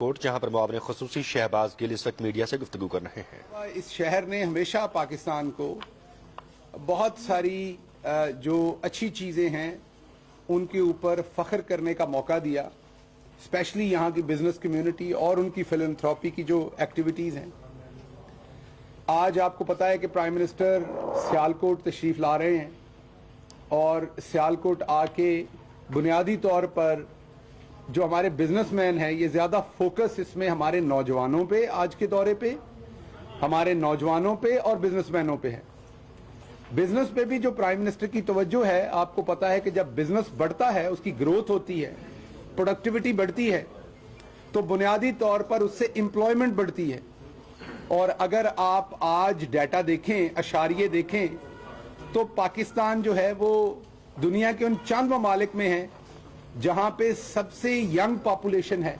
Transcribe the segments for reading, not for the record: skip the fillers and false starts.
Court जहां पर मुआवरे खुसूसी शहबाज गिल इस वक्त मीडिया से गुफ्तगू कर रहे हैं। इस शहर ने हमेशा पाकिस्तान को बहुत सारी जो अच्छी चीज़ें हैं उनके ऊपर फख्र करने का मौका दिया, स्पेशली यहाँ की बिजनेस कम्युनिटी और उनकी फिलैंथ्रोपी की जो एक्टिविटीज़ हैं। आज आपको पता है कि प्राइम मिनिस्टर सियालकोट तशरीफ़ ला रहे हैं और सियालकोट आके बुनियादी तौर पर जो हमारे बिजनेसमैन हैं, ये ज़्यादा फोकस इसमें हमारे नौजवानों पे, आज के दौरे पे हमारे नौजवानों पे और बिजनेसमैनों पे है। बिजनेस पे भी जो प्राइम मिनिस्टर की तवज्जो है, आपको पता है कि जब बिजनेस बढ़ता है, उसकी ग्रोथ होती है, प्रोडक्टिविटी बढ़ती है, तो बुनियादी तौर पर उससे एम्प्लॉयमेंट बढ़ती है। और अगर आप आज डाटा देखें, अशारिये देखें, तो पाकिस्तान जो है वो दुनिया के उन चंद ममालिक में है जहां पे सबसे यंग पॉपुलेशन है,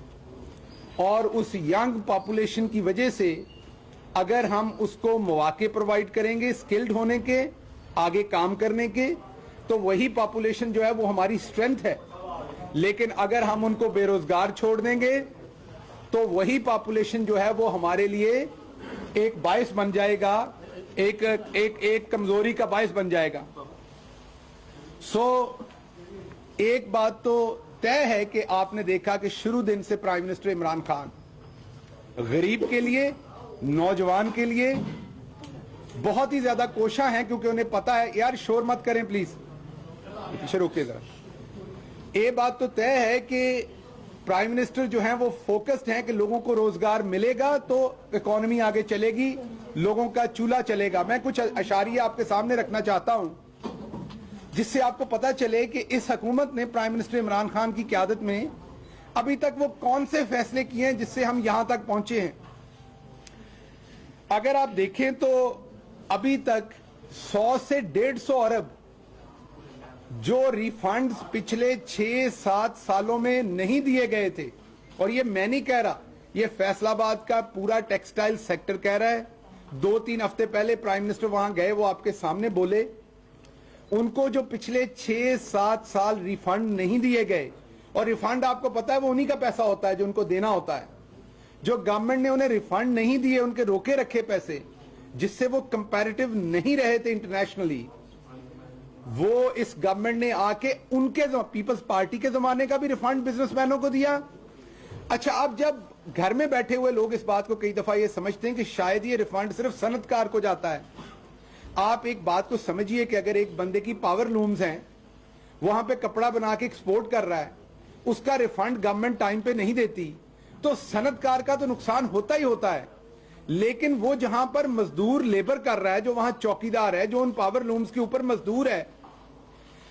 और उस यंग पॉपुलेशन की वजह से अगर हम उसको मौके प्रोवाइड करेंगे स्किल्ड होने के, आगे काम करने के, तो वही पॉपुलेशन जो है वो हमारी स्ट्रेंथ है। लेकिन अगर हम उनको बेरोजगार छोड़ देंगे तो वही पॉपुलेशन जो है वो हमारे लिए एक बायस बन जाएगा, एक कमजोरी का बायस बन जाएगा। एक बात तो तय है कि आपने देखा कि शुरू दिन से प्राइम मिनिस्टर इमरान खान गरीब के लिए, नौजवान के लिए बहुत ही ज्यादा कोशा हैं, क्योंकि उन्हें पता है, यार शोर मत करें प्लीज, पीछे रोकिए जरा। ये बात तो तय है कि प्राइम मिनिस्टर जो हैं वो फोकस्ड हैं कि लोगों को रोजगार मिलेगा तो इकोनॉमी आगे चलेगी, लोगों का चूल्हा चलेगा। मैं कुछ अशारिये आपके सामने रखना चाहता हूं जिससे आपको पता चले कि इस हुकूमत ने, प्राइम मिनिस्टर इमरान खान की क़यादत में अभी तक वो कौन से फैसले किए हैं जिससे हम यहां तक पहुंचे हैं। अगर आप देखें तो अभी तक 100 से 150 अरब जो रिफंड्स पिछले 6-7 सालों में नहीं दिए गए थे, और ये मैं नहीं कह रहा, ये फैसलाबाद का पूरा टेक्सटाइल सेक्टर कह रहा है। 2-3 हफ्ते पहले प्राइम मिनिस्टर वहां गए, वो आपके सामने बोले, उनको जो पिछले 6-7 साल रिफंड नहीं दिए गए, और रिफंड आपको पता है वो उन्हीं का पैसा होता है जो उनको देना होता है। जो गवर्नमेंट ने उन्हें रिफंड नहीं दिए, उनके रोके रखे पैसे, जिससे वो कंपैरेटिव नहीं रहे थे इंटरनेशनली, वो इस गवर्नमेंट ने आके उनके पीपल्स पार्टी के जमाने का भी रिफंड बिजनेसमैनों को दिया। अच्छा, अब जब घर में बैठे हुए लोग इस बात को कई दफा ये समझते हैं कि शायद ये रिफंड सिर्फ सनतकार को जाता है। आप एक बात को समझिए कि अगर एक बंदे की पावर लूम्स हैं, वहां पे कपड़ा बना के एक्सपोर्ट कर रहा है, उसका रिफंड गवर्नमेंट टाइम पे नहीं देती, तो सनतकार का तो नुकसान होता ही होता है। लेकिन वो जहां पर मजदूर लेबर कर रहा है, जो वहां चौकीदार है, जो उन पावर लूम्स के ऊपर मजदूर है,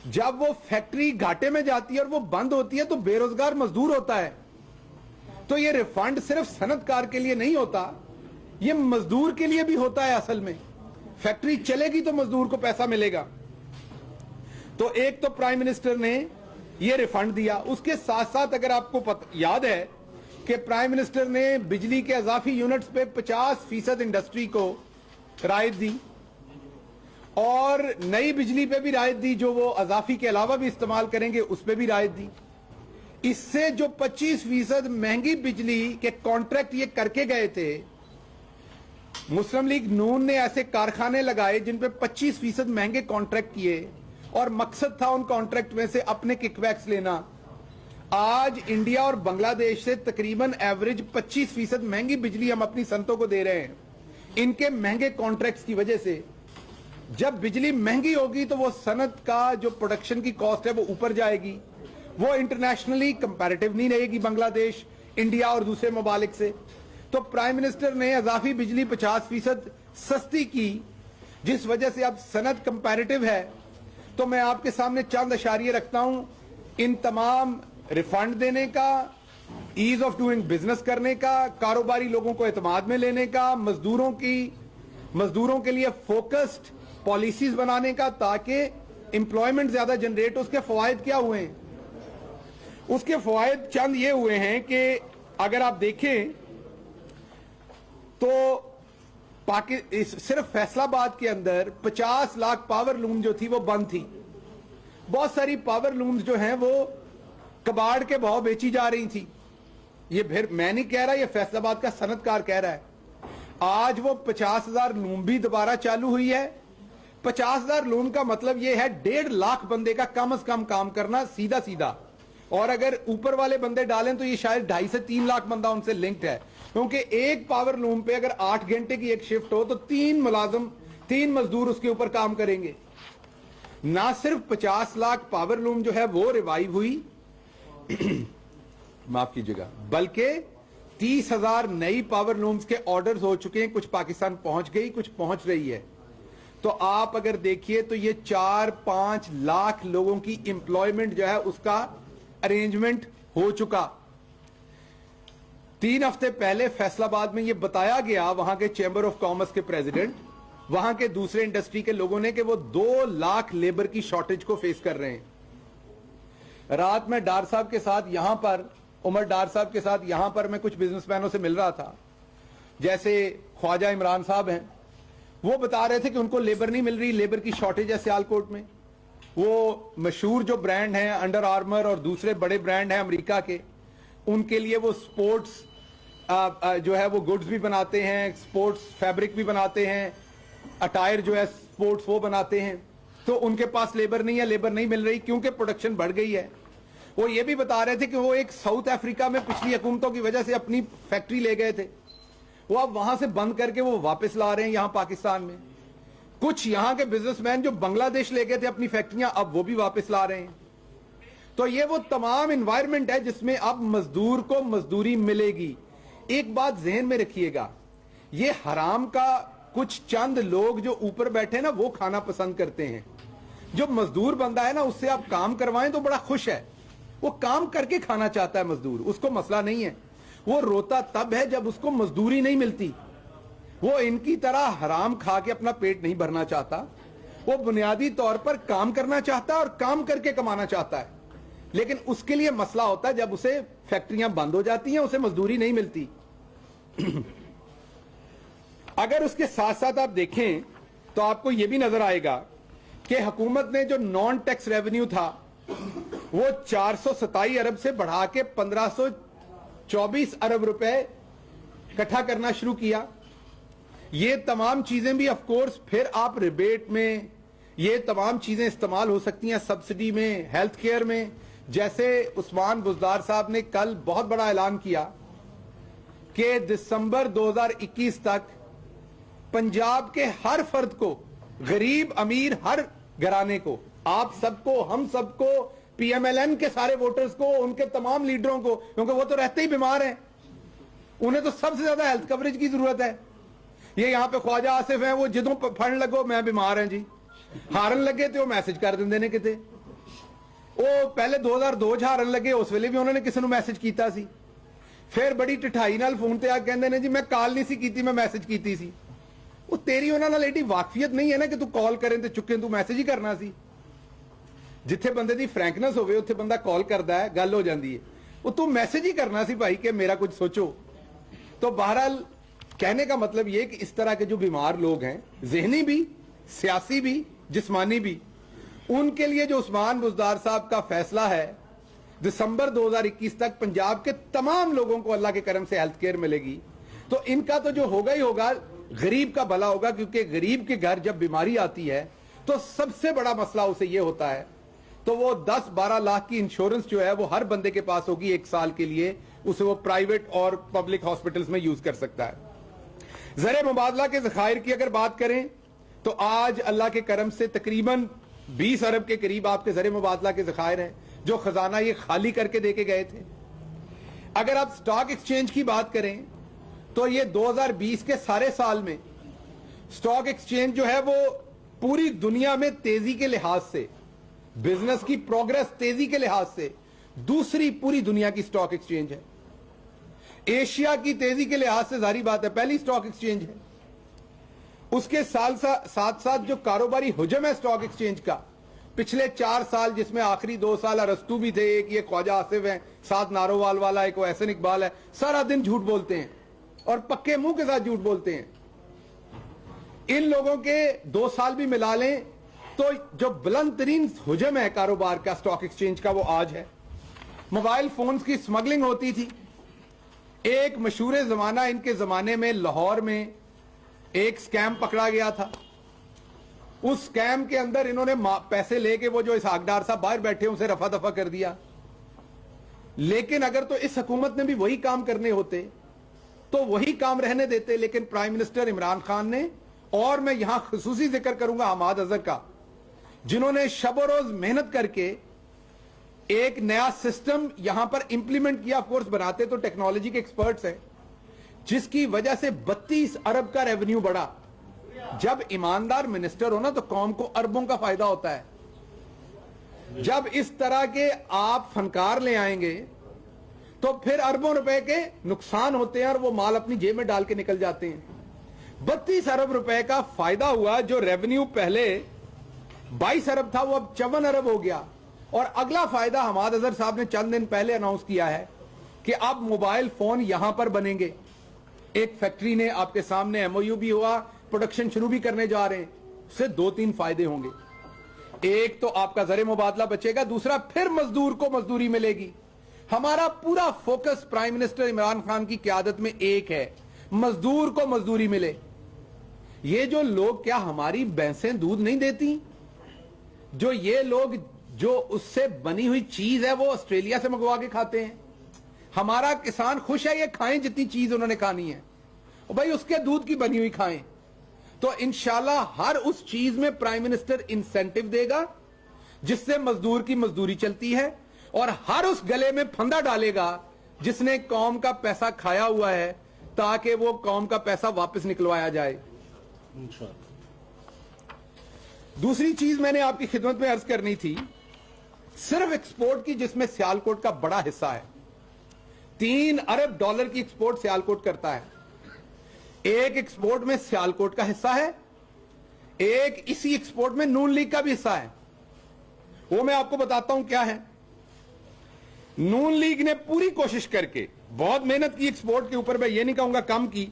जब वो फैक्ट्री घाटे में जाती है और वो बंद होती है तो बेरोजगार मजदूर होता है। तो ये रिफंड सिर्फ सनतकार के लिए नहीं होता, ये मजदूर के लिए भी होता है। असल में फैक्ट्री चलेगी तो मजदूर को पैसा मिलेगा। तो एक तो प्राइम मिनिस्टर ने ये रिफंड दिया, उसके साथ साथ अगर आपको याद है कि प्राइम मिनिस्टर ने बिजली के अजाफी यूनिट्स पे 50% इंडस्ट्री को राहत दी, और नई बिजली पे भी राहत दी, जो वो अजाफी के अलावा भी इस्तेमाल करेंगे उस पे भी राहत दी। इससे जो 25% महंगी बिजली के कॉन्ट्रैक्ट ये करके गए थे, मुस्लिम लीग नून ने ऐसे कारखाने लगाए जिन पे 25% महंगे कॉन्ट्रैक्ट किए, और मकसद था उन कॉन्ट्रैक्ट में से अपने किकबैक्स लेना। आज इंडिया और बांग्लादेश से तकरीबन एवरेज 25% महंगी बिजली हम अपनी सनतों को दे रहे हैं, इनके महंगे कॉन्ट्रैक्ट्स की वजह से। जब बिजली महंगी होगी तो वो सनत का जो प्रोडक्शन की कॉस्ट है वो ऊपर जाएगी, वो इंटरनेशनली कंपैरेटिव नहीं रहेगी बांग्लादेश, इंडिया और दूसरे ममालिक से। तो प्राइम मिनिस्टर ने अजाफी बिजली 50% सस्ती की, जिस वजह से अब सनत कंपैरेटिव है। तो मैं आपके सामने चंद अशारिये रखता हूं, इन तमाम रिफंड देने का, ईज ऑफ डूइंग बिजनेस करने का, कारोबारी लोगों को एतमाद में लेने का, मजदूरों के लिए फोकस्ड पॉलिसीज बनाने का ताकि एम्प्लॉयमेंट ज्यादा जनरेट। उसके फवायद क्या हुए हैं? उसके फवायद चंद ये हुए हैं कि अगर आप देखें तो सिर्फ फैसलाबाद के अंदर 50 लाख पावर लूम जो थी वो बंद थी। बहुत सारी पावर लूम्स जो हैं वो कबाड़ के भाव बेची जा रही थी। یہ پھر میں نہیں کہہ رہا, یہ فیصل آباد کا صنعتکار کہہ رہا ہے. آج وہ 50,000 لوم بھی دوبارہ چالو ہوئی ہے. 50,000 لوم کا مطلب یہ ہے 1.5 لاکھ بندے کا کم از کم کام کرنا سیدھا سیدھا, اور اگر اوپر والے بندے ڈالیں تو یہ شاید 2.5 سے 3 لاکھ بندہ ان سے لنکڈ ہے, کیونکہ ایک پاور لوم پہ اگر 8 گھنٹے کی ایک شفٹ ہو تو 3 مزدور اس کے اوپر کام کریں گے. نہ صرف 50 لاکھ پاور لوم جو ہے وہ ریوائیو ہوئی, معاف کیجیے گا, بلکہ 30,000 نئی پاور لومز کے آرڈرز ہو چکے ہیں. کچھ پاکستان پہنچ گئی, کچھ پہنچ رہی ہے. تو آپ اگر دیکھیے تو یہ 4-5 لاکھ لوگوں کی امپلائمنٹ جو ہے اس کا ارینجمنٹ ہو چکا. 3 ہفتے پہلے فیصل آباد میں یہ بتایا گیا وہاں کے چیمبر آف کامرس کے پریزیڈنٹ, وہاں کے دوسرے انڈسٹری کے لوگوں نے, کہ وہ 2 لاکھ لیبر کی شارٹیج کو فیس کر رہے ہیں. رات میں ڈار صاحب کے ساتھ یہاں پر, عمر ڈار صاحب کے ساتھ یہاں پر میں کچھ بزنس مینوں سے مل رہا تھا, جیسے خواجہ عمران صاحب ہیں, وہ بتا رہے تھے کہ ان کو لیبر نہیں مل رہی, لیبر کی شارٹیج ہے سیالکوٹ میں. وہ مشہور جو برانڈ ہیں انڈر آرمر اور دوسرے بڑے برانڈ ہیں امریکہ کے, ان کے لیے وہ سپورٹس جو ہے وہ گڈز بھی بناتے ہیں, سپورٹس فیبرک بھی بناتے ہیں, اٹائر جو ہے سپورٹس وہ بناتے ہیں. تو ان کے پاس لیبر نہیں ہے, لیبر نہیں مل رہی کیونکہ پروڈکشن بڑھ گئی ہے. وہ یہ بھی بتا رہے تھے کہ وہ ایک ساؤتھ افریقہ میں پچھلی حکومتوں کی وجہ سے اپنی فیکٹری لے گئے تھے, وہ اب وہاں سے بند کر کے وہ واپس لا رہے ہیں یہاں پاکستان میں. کچھ یہاں کے بزنس مین جو بنگلہ دیش لے گئے تھے اپنی فیکٹریاں, اب وہ بھی واپس لا رہے ہیں. تو یہ وہ تمام انوائرمنٹ ہے جس میں اب مزدور کو مزدوری ملے گی. ایک بات ذہن میں رکھیے گا, یہ حرام کا کچھ چند لوگ جو اوپر بیٹھے نا وہ کھانا پسند کرتے ہیں. جو مزدور بندہ ہے نا اس سے آپ کام کروائیں تو بڑا خوش ہے, وہ کام کر کے کھانا چاہتا ہے مزدور, اس کو مسئلہ نہیں ہے. وہ روتا تب ہے جب اس کو مزدوری نہیں ملتی. وہ ان کی طرح حرام کھا کے اپنا پیٹ نہیں بھرنا چاہتا, وہ بنیادی طور پر کام کرنا چاہتا ہے اور کام کر کے کمانا چاہتا ہے. لیکن اس کے لیے مسئلہ ہوتا ہے جب اسے فیکٹریاں بند ہو جاتی ہیں, اسے مزدوری نہیں ملتی. اگر اس کے ساتھ ساتھ آپ دیکھیں تو آپ کو یہ بھی نظر آئے گا کہ حکومت نے جو نان ٹیکس ریونیو تھا وہ 427 ارب سے بڑھا کے 1524 ارب روپے اکٹھا کرنا شروع کیا. یہ تمام چیزیں بھی آف کورس پھر آپ ریبیٹ میں, یہ تمام چیزیں استعمال ہو سکتی ہیں سبسڈی میں, ہیلتھ کیئر میں. جیسے عثمان بزدار صاحب نے کل بہت بڑا اعلان کیا کہ دسمبر 2021 تک پنجاب کے ہر فرد کو, غریب امیر ہر گھرانے کو, آپ سب کو, ہم سب کو, پی ایم ایل این کے سارے ووٹرز کو, ان کے تمام لیڈروں کو, کیونکہ وہ تو رہتے ہی بیمار ہیں, انہیں تو سب سے زیادہ ہیلتھ کوریج کی ضرورت ہے. یہ یہاں پہ خواجہ آصف ہیں, وہ جدوں پھڑن لگو میں بیمار ہیں جی, ہارن لگے تو وہ میسج کر دیں دینے کتے. وہ پہلے 2002 ہارن لگے, اس ویلے بھی انہوں نے کسی نے میسج کیتا سی, پھر بڑی ٹٹھائی نال فون تے آ کے کہندے نے جی میں کال نہیں سی کیتی, میں میسج کیتی سی. وہ تیری انہاں نال ایڈی واقفیت نہیں ہے نا کہ تو کال کریں تے چکیں, تو میسج ہی کرنا سی. جتھے بندے دی فرینکنس ہوئے اتھے بندہ کال کردا ہے, گل ہو جاندی ہے. وہ تو میسج ہی کرنا سی بھائی کہ میرا کچھ سوچو. تو بہرحال کہنے کا مطلب یہ کہ اس طرح کے جو بیمار لوگ ہیں, ذہنی بھی, سیاسی بھی, جسمانی بھی, ان کے لیے جو عثمان بزدار صاحب کا فیصلہ ہے دسمبر 2021 تک پنجاب کے تمام لوگوں کو اللہ کے کرم سے ہیلتھ کیئر ملے گی. تو ان کا تو جو ہوگا ہی ہوگا, غریب کا بھلا ہوگا, کیونکہ غریب کے گھر جب بیماری آتی ہے تو سب سے بڑا مسئلہ اسے یہ ہوتا ہے, تو وہ 10-12 لاکھ کی انشورنس جو ہے وہ ہر بندے کے پاس ہوگی 1 سال کے لیے, اسے وہ پرائیویٹ اور پبلک ہاسپٹلز میں یوز کر سکتا ہے. زر مبادلہ کے ذخائر کی اگر بات کریں تو آج اللہ کے کرم سے تقریباً 20 ارب کے قریب آپ کے زر مبادلہ کے ذخائر ہیں جو خزانہ یہ خالی کر کے دے کے گئے تھے. اگر آپ سٹاک ایکسچینج کی بات کریں تو یہ 2020 کے سارے سال میں سٹاک ایکسچینج جو ہے وہ پوری دنیا میں تیزی کے لحاظ سے, بزنس کی پروگرس تیزی کے لحاظ سے دوسری پوری دنیا کی سٹاک ایکسچینج ہے. ایشیا کی تیزی کے لحاظ سے ظاہری بات ہے پہلی سٹاک ایکسچینج ہے. اس کے ساتھ ساتھ جو کاروباری حجم ہے سٹاک ایکسچینج کا, پچھلے 4 سال جس میں آخری 2 سال ارسطو بھی تھے, ایک یہ خواجہ آصف ہیں, ساتھ نارووال والا, ایک وہ احسن اقبال ہے, سارا دن جھوٹ بولتے ہیں اور پکے منہ کے ساتھ جھوٹ بولتے ہیں. ان لوگوں کے 2 سال بھی ملا لیں تو جو بلند ترین حجم ہے کاروبار کا سٹاک ایکسچینج کا وہ آج ہے. موبائل فونز کی سمگلنگ ہوتی تھی, एक मशहूर जमाना इनके जमाने में लाहौर में एक स्कैम पकड़ा गया था। उस स्कैम के अंदर इन्होंने पैसे लेके वो जो इसहाकडार साहब बाहर बैठे उसे रफा दफा कर दिया। लेकिन अगर तो इस हुकूमत ने भी वही काम करने होते तो वही काम रहने देते, लेकिन प्राइम मिनिस्टर इमरान खान ने, और मैं यहां खुसूसी जिक्र करूंगा हमाद अजहर का, जिन्होंने शब रोज मेहनत करके एक नया सिस्टम यहां पर इंप्लीमेंट किया। ऑफकोर्स बनाते तो टेक्नोलॉजी के एक्सपर्ट्स हैं, जिसकी वजह से 32 अरब का रेवेन्यू बढ़ा। जब ईमानदार मिनिस्टर हो ना तो कौम को अरबों का फायदा होता है। जब इस तरह के आप फनकार ले आएंगे तो फिर अरबों रुपए के नुकसान होते हैं और वो माल अपनी जेब में डाल के निकल जाते हैं। 32 अरब रुपए का फायदा हुआ। जो रेवेन्यू पहले 22 अरब था वो अब 54 अरब हो गया। और अगला फायदा हमाद अजहर साहब ने चंद दिन पहले अनाउंस किया है कि अब मोबाइल फोन यहां पर बनेंगे। एक फैक्ट्री ने आपके सामने एमओयू भी हुआ, प्रोडक्शन शुरू भी करने जा रहे हैं। उससे 2-3 फायदे होंगे। एक तो आपका ज़र मुबादला बचेगा, दूसरा फिर मजदूर को मजदूरी मिलेगी। हमारा पूरा focus prime minister Imran Khan की क़यादत में एक है, मजदूर को मजदूरी मिले। ये जो लोग, क्या हमारी भैंसें दूध नहीं देती? जो ये लोग जो उससे बनी हुई चीज है वो ऑस्ट्रेलिया से मंगवा के खाते हैं। हमारा किसान खुश है, ये खाएं जितनी चीज उन्होंने खानी है, और भाई उसके दूध की बनी हुई खाएं। तो इंशाल्लाह हर उस चीज में प्राइम मिनिस्टर इंसेंटिव देगा जिससे मजदूर की मजदूरी चलती है, और हर उस गले में फंदा डालेगा जिसने कौम का पैसा खाया हुआ है, ताकि वो कौम का पैसा वापस निकलवाया जाए। दूसरी चीज मैंने आपकी खिदमत में अर्ज करनी थी, सिर्फ एक्सपोर्ट की, जिसमें सियालकोट का बड़ा हिस्सा है। 3 अरब डॉलर की एक्सपोर्ट सियालकोट करता है। एक एक्सपोर्ट में सियालकोट का हिस्सा है, एक इसी एक्सपोर्ट में नून लीग का भी हिस्सा है। वो मैं आपको बताता हूं क्या है। नून लीग ने पूरी कोशिश करके बहुत मेहनत की एक्सपोर्ट के ऊपर, मैं ये नहीं कहूंगा कम की।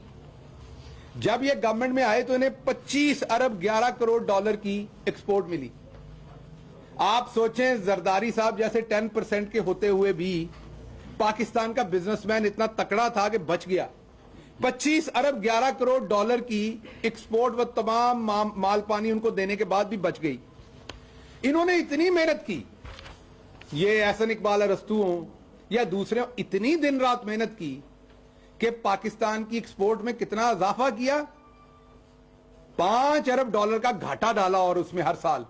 जब ये गवर्नमेंट में आए तो इन्हें 25 अरब 11 करोड़ डॉलर की एक्सपोर्ट मिली। आप सोचें, जरदारी साहब जैसे 10% के होते हुए भी पाकिस्तान का बिजनेसमैन इतना तकड़ा था कि बच गया। 25 अरब 11 करोड़ डॉलर की एक्सपोर्ट व तमाम माल पानी उनको देने के बाद भी बच गई। इन्होंने इतनी मेहनत की, ये एहसन इकबाल अरस्तू हो या दूसरे, इतनी दिन रात मेहनत की कि पाकिस्तान की एक्सपोर्ट में कितना इजाफा किया, 5 अरब डॉलर का घाटा डाला और उसमें हर साल,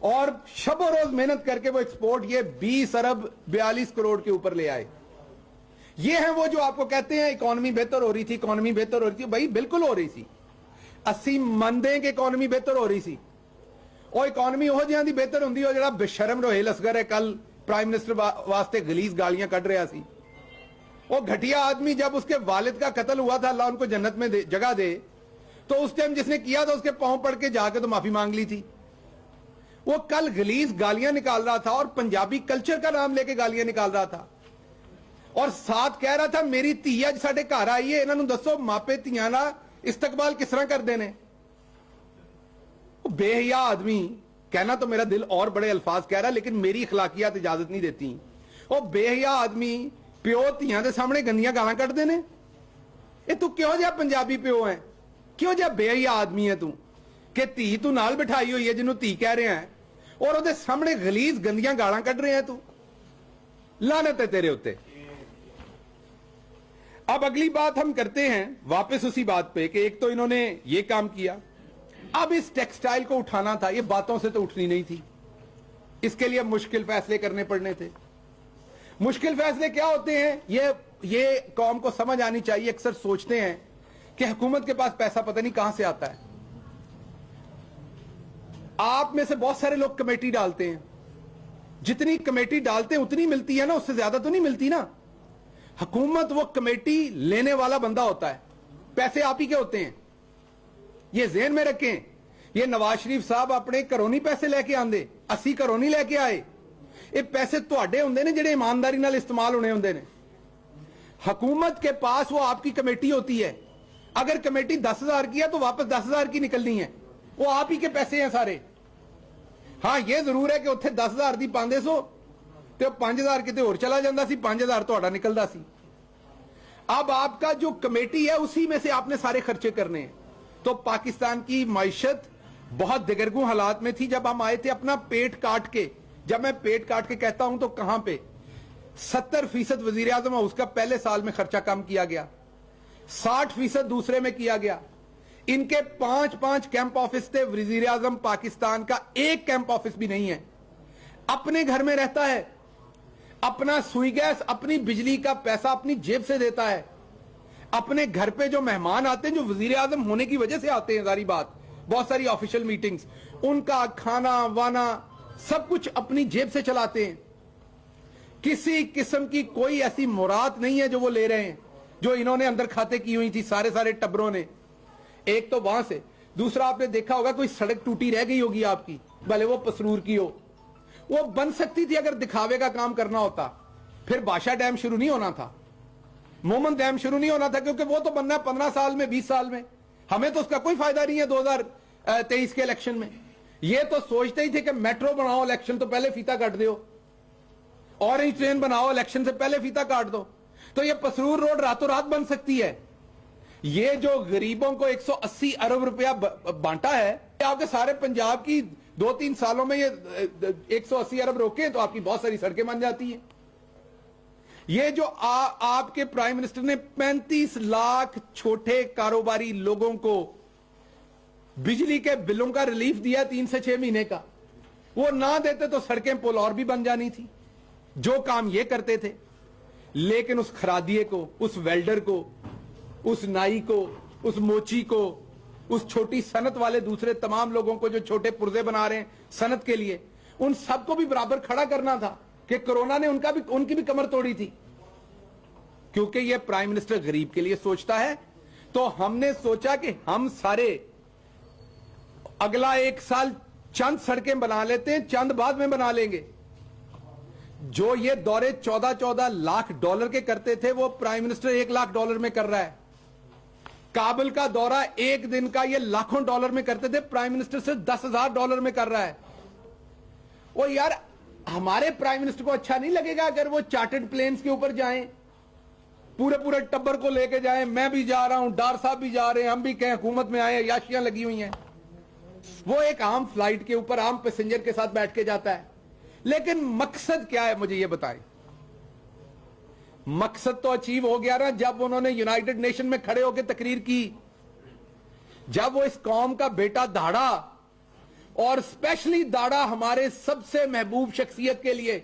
और शबो रोज मेहनत करके वो एक्सपोर्ट ये 20 अरब 42 करोड़ के ऊपर ले आए। ये है वो जो आपको कहते हैं इकोनॉमी बेहतर हो रही थी, इकोनॉमी बेहतर हो रही थी। भाई बिल्कुल हो रही थी। 80 मंदे की इकोनॉमी बेहतर हो रही थी, और इकोनॉमी हो जिहां दी बेहतर हुंदी हो जड़ा बेशरम रोहेल असगर है कल प्राइम मिनिस्टर वास्ते गलीज गालियां कढ़ रहा सी। वो घटिया आदमी, जब उसके वालिद का कत्ल हुआ था, अल्लाह उनको जन्नत में जगह दे, तो उस टाइम जिसने किया था उसके पांव पड़ के जाके तो माफी मांग ली थी। वो कल गलीज गालियां निकाल रहा था और पंजाबी कल्चर का नाम लेके गालियां निकाल रहा था, और साथ कह रहा था मेरी धी अज साडे घर आई है, इन्हां नूं दसो मापे धियां दा इस्तकबाल किस तरह करते हैं। बेहया आदमी, कहना तो मेरा दिल और बड़े अल्फाज कह रहा, लेकिन मेरी अखलाकियात इजाजत नहीं देती। वो बेहया आदमी प्यो धियां दे सामने गंदियां गालां कढ़दे ने। ये तू क्यों जिहा पंजाबी प्यो है, क्यों जिहा बेहया आदमी है तू, कि धी तू नाल बिठाई हुई है जिन्हों धी कह रहे हैं, और ਉਹਦੇ सामने गलीज गंदियां गालां कढ़ रहे हैं तू। लानत है तेरे उत्ते। अब अगली बात हम करते हैं वापस उसी बात पे कि एक तो इन्होंने ये काम किया, अब इस टेक्सटाइल को उठाना था। ये बातों से तो उठनी नहीं थी, इसके लिए मुश्किल फैसले करने पड़ने थे। मुश्किल फैसले क्या होते हैं, ये कौम को समझ आनी चाहिए। अक्सर सोचते हैं कि हुकूमत के पास पैसा पता नहीं कहां से आता है। आप में से बहुत सारे लोग कमेटी डालते हैं, जितनी कमेटी डालते हैं उतनी मिलती है ना, उससे ज्यादा तो नहीं मिलती ना। हुकूमत वो कमेटी लेने वाला बंदा होता है, पैसे आप ही के होते हैं। ये ज़हन में रखें। ये नवाज शरीफ साहब अपने घरों नहीं पैसे लेके आंदे, असी घरों नहीं लेके आए। ये पैसे तुहाडे हुंदे ने जिहड़े ईमानदारी नाल इस्तेमाल होने हुंदे ने। हुकूमत के पास वो आपकी कमेटी होती है। अगर कमेटी 10,000 की है तो वापस 10,000 की निकलनी है, वो आप ही के पैसे हैं सारे। हाँ ये जरूर है कि उत्थे 10,000 दी पांदे सो ते 5,000 किते होर चला जांदा सी, 5,000 तुहाडा निकलदा सी। اب آپ کا جو کمیٹی ہے اسی میں سے آپ نے سارے خرچے کرنے ہیں. تو پاکستان کی معیشت بہت دگرگوں حالات میں تھی جب ہم آئے تھے اپنا پیٹ کاٹ کے. جب میں پیٹ کاٹ کے کہتا ہوں تو کہاں پہ 70% وزیر اعظم اس کا پہلے سال میں خرچہ کم کیا گیا, 60% دوسرے میں کیا گیا. ان کے 5 کیمپ آفس تھے, وزیر اعظم پاکستان کا ایک کیمپ آفس بھی نہیں ہے. اپنے گھر میں رہتا ہے, اپنا سوئی گیس اپنی بجلی کا پیسہ اپنی جیب سے دیتا ہے. اپنے گھر پہ جو مہمان آتے ہیں جو وزیر اعظم ہونے کی وجہ سے آتے ہیں, ظاہری بات, بہت ساری آفیشل میٹنگز, ان کا کھانا وانا سب کچھ اپنی جیب سے چلاتے ہیں. کسی قسم کی کوئی ایسی مراد نہیں ہے جو وہ لے رہے ہیں جو انہوں نے اندر کھاتے کی ہوئی تھی سارے ٹبروں نے. ایک تو وہاں سے, دوسرا آپ نے دیکھا ہوگا کوئی سڑک ٹوٹی رہ گئی ہوگی آپ کی, بھلے وہ پسرور کی ہو, وہ بن سکتی تھی اگر دکھاوے کا کام کرنا ہوتا. پھر بادشاہ ڈیم شروع نہیں ہونا تھا, مومن ڈیم شروع نہیں ہونا تھا, کیونکہ وہ تو بننا ہے 15 سال میں 20 سال میں. ہمیں تو اس کا کوئی فائدہ نہیں ہے 2023 کے الیکشن میں. یہ تو سوچتے ہی تھے کہ میٹرو بناؤ الیکشن تو پہلے فیتا کاٹ دیو, اورنج ٹرین بناؤ الیکشن سے پہلے فیتا کاٹ دو, تو یہ پسرور روڈ راتوں رات بن سکتی ہے. یہ جو غریبوں کو 180 ارب روپیہ بانٹا ہے, آپ کے سارے پنجاب کی 2-3 سالوں میں یہ 180 ارب روکیں تو آپ کی بہت ساری سڑکیں بن جاتی ہیں. یہ جو آپ کے پرائم منسٹر نے 35 لاکھ چھوٹے کاروباری لوگوں کو بجلی کے بلوں کا ریلیف دیا 3 سے 6 مہینے کا, وہ نہ دیتے تو سڑکیں پل اور بھی بن جانی تھی. جو کام یہ کرتے تھے, لیکن اس خرادیے کو, اس ویلڈر کو, اس نائی کو, اس موچی کو, اس چھوٹی صنعت والے دوسرے تمام لوگوں کو جو چھوٹے پرزے بنا رہے ہیں صنعت کے لیے, ان سب کو بھی برابر کھڑا کرنا تھا کہ کورونا نے ان کی بھی کمر توڑی تھی. کیونکہ یہ پرائم منسٹر غریب کے لیے سوچتا ہے, تو ہم نے سوچا کہ ہم سارے اگلا 1 سال چند سڑکیں بنا لیتے ہیں, چند بعد میں بنا لیں گے. جو یہ دورے 14 لاکھ ڈالر کے کرتے تھے وہ پرائم منسٹر 1 لاکھ ڈالر میں کر رہا ہے. کابل کا دورہ 1 دن کا یہ لاکھوں ڈالر میں کرتے تھے, پرائم منسٹر سے 10,000 ڈالر میں کر رہا ہے. وہ یار ہمارے پرائم منسٹر کو اچھا نہیں لگے گا اگر وہ چارٹرڈ پلینز کے اوپر جائیں, پورے ٹبر کو لے کے جائیں, میں بھی جا رہا ہوں, ڈار صاحب بھی جا رہے ہیں, ہم بھی کہیں حکومت میں آئے, یاشیاں لگی ہوئی ہیں. وہ ایک عام فلائٹ کے اوپر عام پیسنجر کے ساتھ بیٹھ کے جاتا ہے. لیکن مقصد کیا ہے مجھے یہ بتائیں. مقصد تو اچیو ہو گیا نا جب انہوں نے یونائٹڈ نیشن میں کھڑے ہو کے تقریر کی, جب وہ اس قوم کا بیٹا داڑا, اور اسپیشلی داڑا ہمارے سب سے محبوب شخصیت کے لیے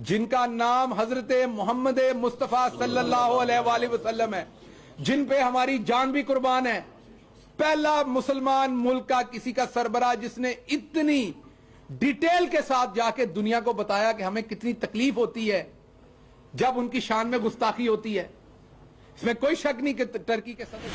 جن کا نام حضرت محمد مصطفیٰ صلی اللہ علیہ وآلہ وسلم ہے, جن پہ ہماری جان بھی قربان ہے. پہلا مسلمان ملک کا کسی کا سربراہ جس نے اتنی ڈیٹیل کے ساتھ جا کے دنیا کو بتایا کہ ہمیں کتنی تکلیف ہوتی ہے جب ان کی شان میں گستاخی ہوتی ہے. اس میں کوئی شک نہیں کہ ٹرکی کے صدر